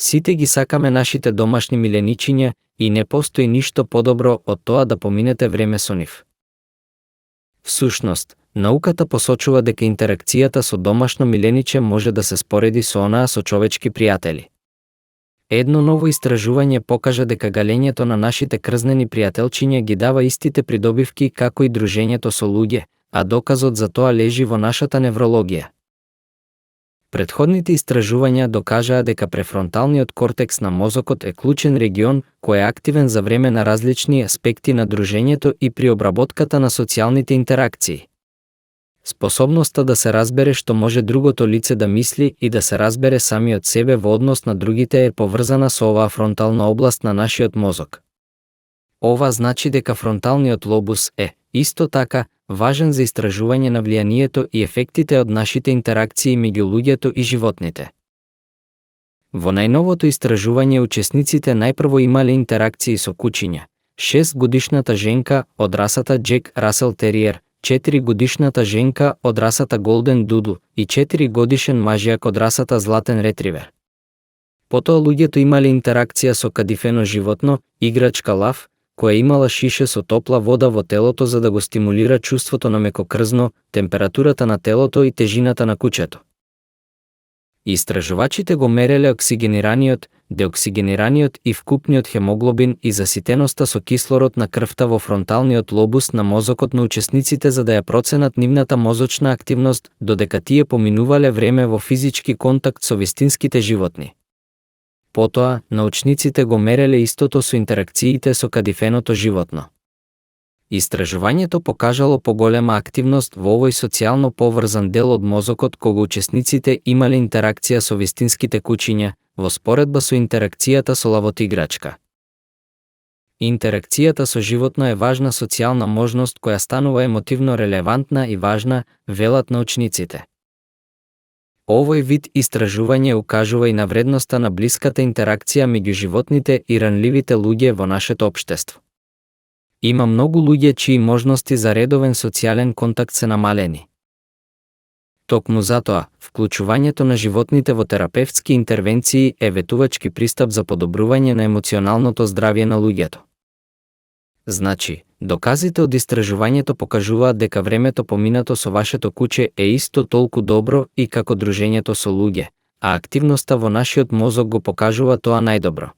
Сите ги сакаме нашите домашни миленичиња и не постои ништо подобро од тоа да поминете време со нив. Всушност, науката посочува дека интеракцијата со домашно милениче може да се спореди со онаа со човечки пријатели. Едно ново истражување покажа дека галењето на нашите крзнени пријателчиња ги дава истите придобивки како и дружењето со луѓе, а доказот за тоа лежи во нашата неврологија. Претходните истражувања докажаа дека префронталниот кортекс на мозокот е клучен регион кој е активен за време на различни аспекти на дружењето и при обработката на социјалните интеракции. Способноста да се разбере што може другото лице да мисли и да се разбере самиот себе во однос на другите е поврзана со оваа фронтална област на нашиот мозок. Ова значи дека фронталниот лобус е, исто така, важен за истражување на влијанието и ефектите од нашите интеракции меѓу луѓето и животните. Во најновото истражување учесниците најпрво имале интеракции со кучиња. 6-годишната женка од расата Джек Расел Териер, 4-годишната женка од расата Голден Дуду и 4-годишен мажјак од расата Златен Ретривер. Потоа луѓето имале интеракција со кадифено животно, играчка лав, која имала шише со топла вода во телото за да го стимулира чувството на мекокрзно, температурата на телото и тежината на кучето. Истражувачите го мереле оксигенираниот, деоксигенираниот и вкупниот хемоглобин и заситеноста со кислород на крвта во фронталниот лобус на мозокот на учесниците за да ја проценат нивната мозочна активност додека тие поминувале време во физички контакт со вистинските животни. Потоа, научниците го мереле истото со интеракциите со кадифеното животно. Истражувањето покажало поголема активност во овој социјално поврзан дел од мозокот кога учесниците имале интеракција со вистинските кучиња, во споредба со интеракцијата со лавот играчка. Интеракцијата со животно е важна социјална можност која станува емотивно релевантна и важна, велат научниците. Овој вид истражување укажува и на вредноста на блиската интеракција меѓу животните и ранливите луѓе во нашето општество. Има многу луѓе чии можности за редовен социјален контакт се намалени. Токму затоа, вклучувањето на животните во терапевтски интервенции е ветувачки пристап за подобрување на емоционалното здравје на луѓето. Значи, доказите од истражувањето покажуваат дека времето поминато со вашето куче е исто толку добро и како дружењето со луѓе, а активноста во нашиот мозок го покажува тоа најдобро.